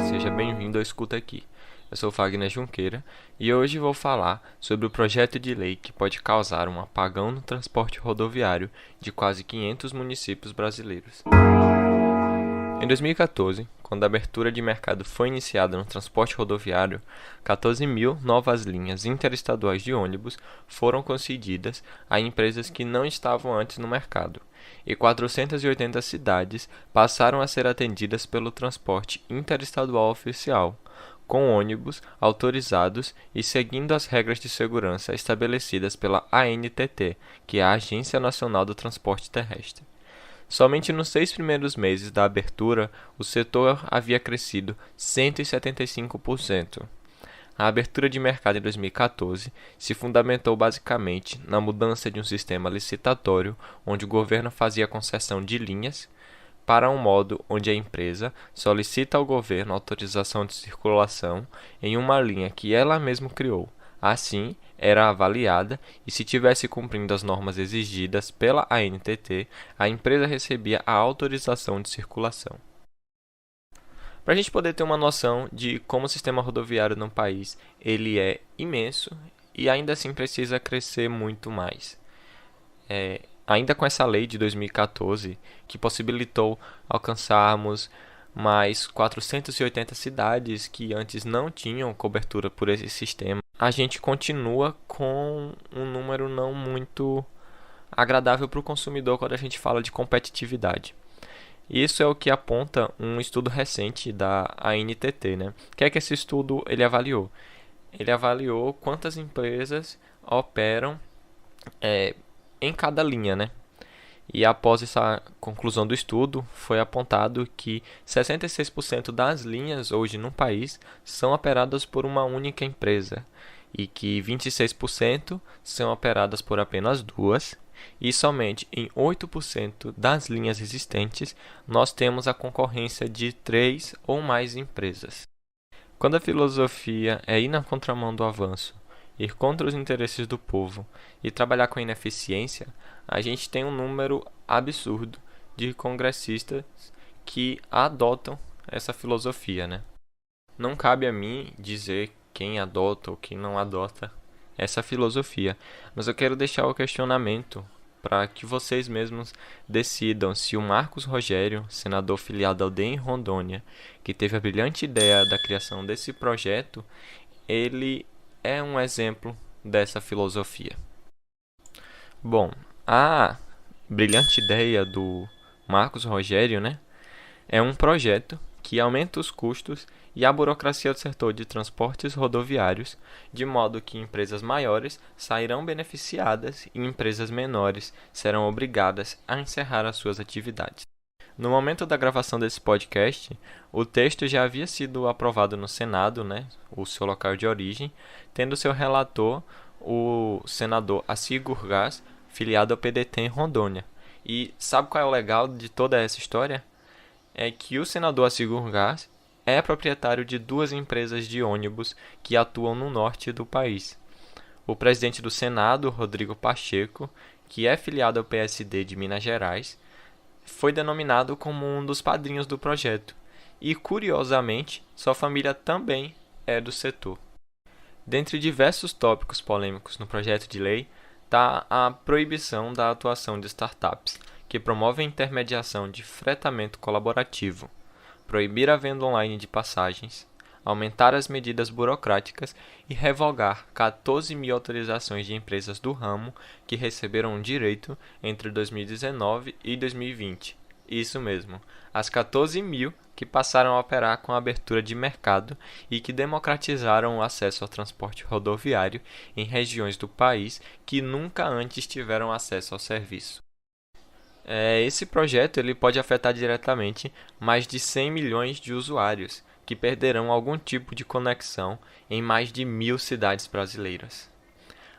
seja bem-vindo ao Escuta Aqui. Eu sou Fagner Junqueira e hoje vou falar sobre o projeto de lei que pode causar um apagão no transporte rodoviário de quase 500 municípios brasileiros. Em 2014, quando a abertura de mercado foi iniciada no transporte rodoviário, 14 mil novas linhas interestaduais de ônibus foram concedidas a empresas que não estavam antes no mercado, e 480 cidades passaram a ser atendidas pelo transporte interestadual oficial, com ônibus autorizados e seguindo as regras de segurança estabelecidas pela ANTT, que é a Agência Nacional do Transporte Terrestre. Somente nos 6 primeiros meses da abertura, o setor havia crescido 175%. A abertura de mercado em 2014 se fundamentou basicamente na mudança de um sistema licitatório onde o governo fazia concessão de linhas para um modo onde a empresa solicita ao governo autorização de circulação em uma linha que ela mesma criou. Assim, era avaliada e, se tivesse cumprindo as normas exigidas pela ANTT, a empresa recebia a autorização de circulação. Para a gente poder ter uma noção de como o sistema rodoviário no país ele é imenso e ainda assim precisa crescer muito mais. Ainda com essa lei de 2014, que possibilitou alcançarmos mais 480 cidades que antes não tinham cobertura por esse sistema, a gente continua com um número não muito agradável para o consumidor quando a gente fala de competitividade. Isso é o que aponta um estudo recente da ANTT, né? O que é que esse estudo ele avaliou? Ele avaliou quantas empresas operam em cada linha, né? E após essa conclusão do estudo, foi apontado que 66% das linhas hoje no país são operadas por uma única empresa e que 26% são operadas por apenas duas, e somente em 8% das linhas existentes nós temos a concorrência de 3 ou mais empresas. Quando a filosofia é ir na contramão do avanço, ir contra os interesses do povo e trabalhar com a ineficiência, a gente tem um número absurdo de congressistas que adotam essa filosofia, né? Não cabe a mim dizer quem adota ou quem não adota essa filosofia, mas eu quero deixar o questionamento para que vocês mesmos decidam se o Marcos Rogério, senador filiado ao DEM em Rondônia, que teve a brilhante ideia da criação desse projeto, ele é um exemplo dessa filosofia. Bom, a brilhante ideia do Marcos Rogério, né, é um projeto que aumenta os custos e a burocracia do setor de transportes rodoviários, de modo que empresas maiores sairão beneficiadas e empresas menores serão obrigadas a encerrar as suas atividades. No momento da gravação desse podcast, o texto já havia sido aprovado no Senado, né, o seu local de origem, tendo seu relator o senador Assir Gurgás, filiado ao PDT em Rondônia. E sabe qual é o legal de toda essa história? É que o senador Assir Gurgás é proprietário de 2 empresas de ônibus que atuam no norte do país. O presidente do Senado, Rodrigo Pacheco, que é filiado ao PSD de Minas Gerais, foi denominado como um dos padrinhos do projeto, e curiosamente, sua família também é do setor. Dentre diversos tópicos polêmicos no projeto de lei, está a proibição da atuação de startups, que promovem intermediação de fretamento colaborativo, proibir a venda online de passagens, aumentar as medidas burocráticas e revogar 14 mil autorizações de empresas do ramo que receberam um direito entre 2019 e 2020. Isso mesmo, as 14 mil que passaram a operar com a abertura de mercado e que democratizaram o acesso ao transporte rodoviário em regiões do país que nunca antes tiveram acesso ao serviço. Esse projeto ele pode afetar diretamente mais de 100 milhões de usuários, que perderão algum tipo de conexão em mais de 1.000 cidades brasileiras.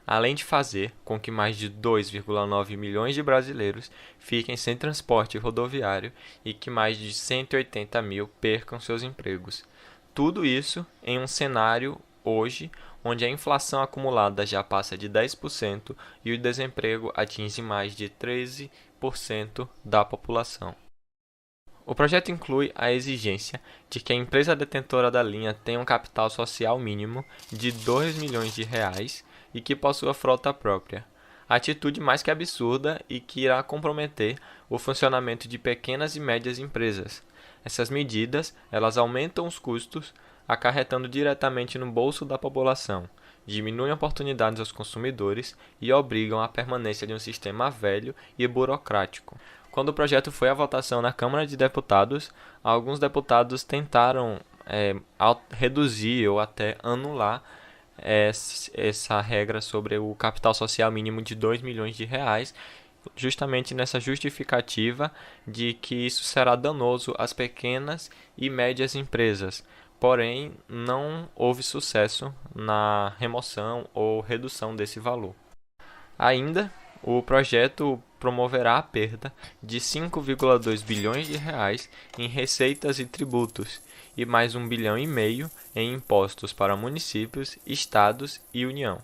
Além de fazer com que mais de 2,9 milhões de brasileiros fiquem sem transporte rodoviário e que mais de 180 mil percam seus empregos. Tudo isso em um cenário hoje onde a inflação acumulada já passa de 10% e o desemprego atinge mais de 13% da população. O projeto inclui a exigência de que a empresa detentora da linha tenha um capital social mínimo de R$ 2 milhões e que possua frota própria. Atitude mais que absurda e que irá comprometer o funcionamento de pequenas e médias empresas. Essas medidas, elas aumentam os custos, acarretando diretamente no bolso da população, diminuem oportunidades aos consumidores e obrigam à permanência de um sistema velho e burocrático. Quando o projeto foi à votação na Câmara de Deputados, alguns deputados tentaram reduzir ou até anular essa regra sobre o capital social mínimo de R$ 2 milhões, justamente nessa justificativa de que isso será danoso às pequenas e médias empresas. Porém, não houve sucesso na remoção ou redução desse valor. Ainda, o projeto promoverá a perda de R$ 5,2 bilhões em receitas e tributos e mais R$ 1,5 bilhão em impostos para municípios, estados e União.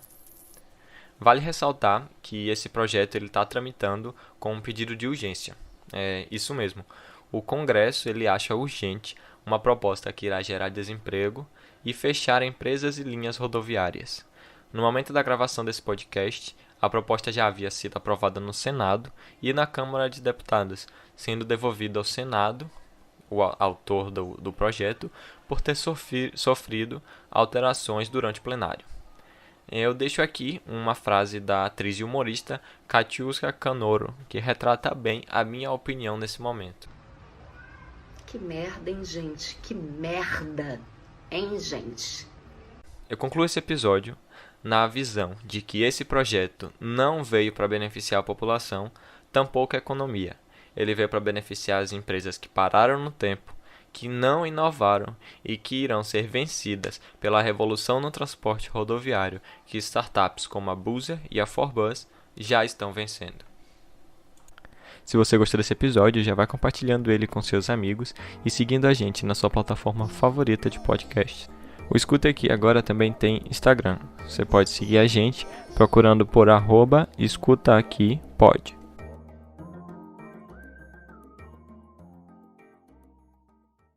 Vale ressaltar que esse projeto está tramitando com um pedido de urgência. É isso mesmo. O Congresso ele acha urgente uma proposta que irá gerar desemprego e fechar empresas e linhas rodoviárias. No momento da gravação desse podcast, a proposta já havia sido aprovada no Senado e na Câmara de Deputados, sendo devolvida ao Senado, o autor do projeto, por ter sofrido alterações durante o plenário. Eu deixo aqui uma frase da atriz e humorista Katiuska Kanoro, que retrata bem a minha opinião nesse momento. Que merda, hein, gente? Que merda, hein, gente? Eu concluo esse episódio na visão de que esse projeto não veio para beneficiar a população, tampouco a economia. Ele veio para beneficiar as empresas que pararam no tempo, que não inovaram e que irão ser vencidas pela revolução no transporte rodoviário que startups como a Buser e a Forbus já estão vencendo. Se você gostou desse episódio, já vai compartilhando ele com seus amigos e seguindo a gente na sua plataforma favorita de podcast. O Escuta Aqui agora também tem Instagram. Você pode seguir a gente procurando por @escutaaquipod.